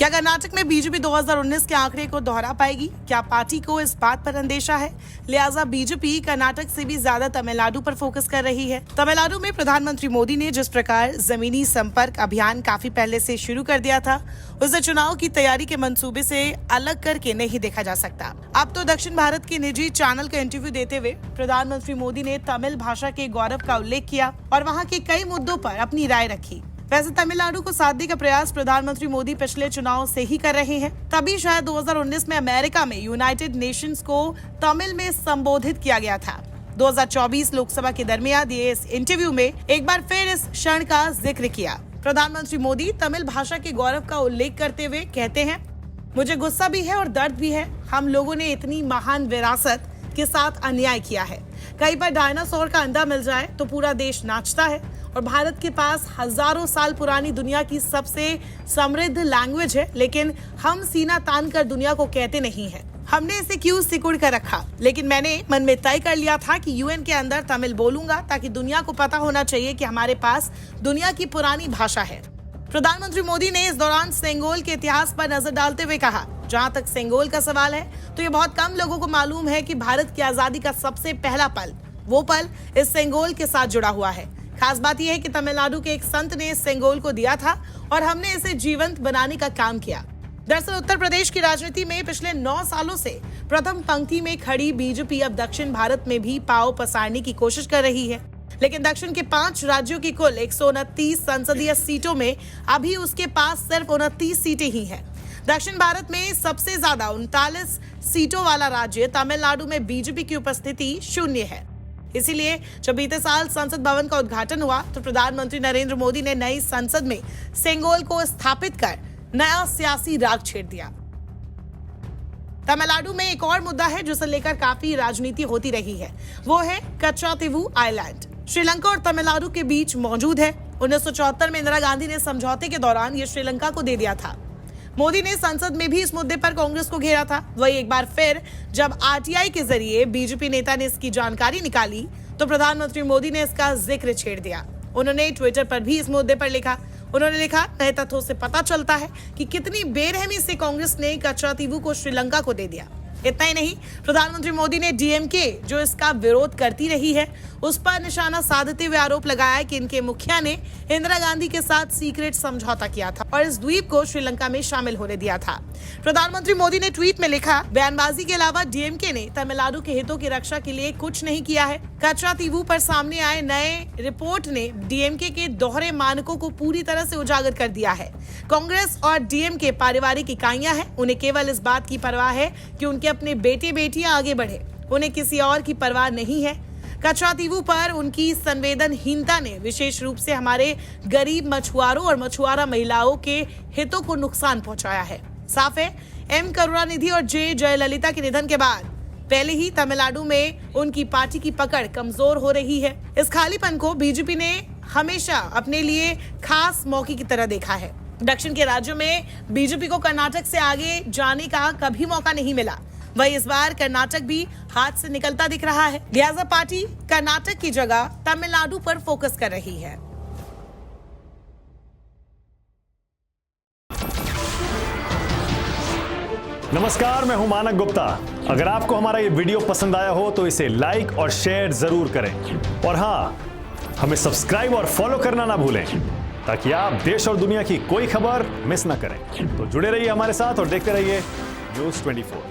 क्या कर्नाटक में बीजेपी 2019 के आंकड़े को दोहरा पाएगी? क्या पार्टी को इस बात पर अंदेशा है? लिहाजा बीजेपी कर्नाटक से भी ज्यादा तमिलनाडु पर फोकस कर रही है। तमिलनाडु में प्रधानमंत्री मोदी ने जिस प्रकार जमीनी संपर्क अभियान काफी पहले से शुरू कर दिया था, उसे चुनाव की तैयारी के मंसूबे से अलग करके नहीं देखा जा सकता। अब तो दक्षिण भारत के निजी चैनल का इंटरव्यू देते हुए प्रधानमंत्री मोदी ने तमिल भाषा के गौरव का उल्लेख किया और वहाँ के कई मुद्दों पर अपनी राय रखी। वैसे तमिलनाडु को साधने का प्रयास प्रधानमंत्री मोदी पिछले चुनाव से ही कर रहे हैं। तभी शायद 2019 में अमेरिका में यूनाइटेड नेशंस को तमिल में संबोधित किया गया था। 2024 लोकसभा के दरमियान दिए इस इंटरव्यू में एक बार फिर इस क्षण का जिक्र किया। प्रधानमंत्री मोदी तमिल भाषा के गौरव का उल्लेख करते हुए कहते हैं, मुझे गुस्सा भी है और दर्द भी है। हम लोगों ने इतनी महान विरासत के साथ अन्याय किया है। कहीं पर डायनासोर का अंडा मिल जाए तो पूरा देश नाचता है और भारत के पास हजारों साल पुरानी दुनिया की सबसे समृद्ध लैंग्वेज है, लेकिन हम सीना तान कर दुनिया को कहते नहीं हैं। हमने इसे क्यों सिकुड़ कर रखा? लेकिन मैंने मन में तय कर लिया था कि यूएन के अंदर तमिल बोलूंगा, ताकि दुनिया को पता होना चाहिए कि हमारे पास दुनिया की पुरानी भाषा है। प्रधानमंत्री मोदी ने इस दौरान सेंगोल के इतिहास पर नजर डालते हुए कहा, जहां तक सेंगोल का सवाल है तो ये बहुत कम लोगों को मालूम है कि भारत की आजादी का सबसे पहला पल, वो पल इस सेंगोल के साथ जुड़ा हुआ है। खास बात यह है कि तमिलनाडु के एक संत ने इस सेंगोल को दिया था और हमने इसे जीवंत बनाने का काम किया। दरअसल उत्तर प्रदेश की राजनीति में पिछले 9 सालों से प्रथम पंक्ति में खड़ी बीजेपी अब दक्षिण भारत में भी पांव पसारने की कोशिश कर रही है, लेकिन दक्षिण के 5 राज्यों की कुल 129 संसदीय सीटों में अभी उसके पास सिर्फ 29 सीटें ही हैं। दक्षिण भारत में सबसे ज्यादा 39 सीटों वाला राज्य तमिलनाडु में बीजेपी की उपस्थिति 0 है। इसीलिए जब बीते साल संसद भवन का उद्घाटन हुआ तो प्रधानमंत्री नरेंद्र मोदी ने नई संसद में सेंगोल को स्थापित कर नया सियासी राग छेड़ दिया। तमिलनाडु में एक और मुद्दा है जिसे लेकर काफी राजनीति होती रही है, वो है कच्चातीवू आइलैंड। श्रीलंका और तमिलनाडु के बीच मौजूद है। 1974 में इंदिरा गांधी ने समझौते के दौरान ये श्रीलंका को दे दिया था। मोदी ने संसद में भी इस मुद्दे पर कांग्रेस को घेरा था। वही एक बार फिर जब आरटीआई के जरिए बीजेपी नेता ने इसकी जानकारी निकाली तो प्रधानमंत्री मोदी ने इसका जिक्र छेड़ दिया। उन्होंने ट्विटर पर भी इस मुद्दे पर लिखा। उन्होंने लिखा, नए तथ्यों से पता चलता है कि कितनी बेरहमी से कांग्रेस ने कच्चातीवू को श्रीलंका को दे दिया। इतना ही नहीं, प्रधानमंत्री मोदी ने डीएमके जो इसका विरोध करती रही है उस पर निशाना साधते हुए आरोप लगाया कि इनके मुखिया ने इंदिरा गांधी के साथ सीक्रेट समझौता किया था और इस द्वीप को श्रीलंका में शामिल होने दिया था। प्रधानमंत्री मोदी ने ट्वीट में लिखा, बयानबाजी के अलावा डीएमके ने तमिलनाडु के हितों की रक्षा के लिए कुछ नहीं किया है। कच्चातीवू पर सामने आए नए रिपोर्ट ने डीएमके के दोहरे मानकों को पूरी तरह से उजागर कर दिया है। कांग्रेस और डीएमके पारिवारिक इकाइयां हैं। उन्हें केवल इस बात की परवाह है कि उनके अपने बेटे बेटियां आगे बढ़े, उन्हें किसी और की परवाह नहीं है। कच्चातीवू पर उनकी संवेदनहीनता ने विशेष रूप से हमारे गरीब मछुआरों और मछुआरा महिलाओं के हितों को नुकसान पहुंचाया है। साफ है, एम करुणानिधि और जे जयललिता के निधन के बाद पहले ही तमिलनाडु में उनकी पार्टी की पकड़ कमजोर हो रही है। इस खालीपन को बीजेपी ने हमेशा अपने लिए खास मौके की तरह देखा है। दक्षिण के राज्यों में बीजेपी को कर्नाटक से आगे जाने का कभी मौका नहीं मिला। वही इस बार कर्नाटक भी हाथ से निकलता दिख रहा है। लिहाजा पार्टी कर्नाटक की जगह तमिलनाडु पर फोकस कर रही है। नमस्कार, मैं हूं मानक गुप्ता। अगर आपको हमारा ये वीडियो पसंद आया हो तो इसे लाइक और शेयर जरूर करें और हाँ, हमें सब्सक्राइब और फॉलो करना ना भूलें ताकि आप देश और दुनिया की कोई खबर मिस ना करें। तो जुड़े रहिए हमारे साथ और देखते रहिए न्यूज़ 24।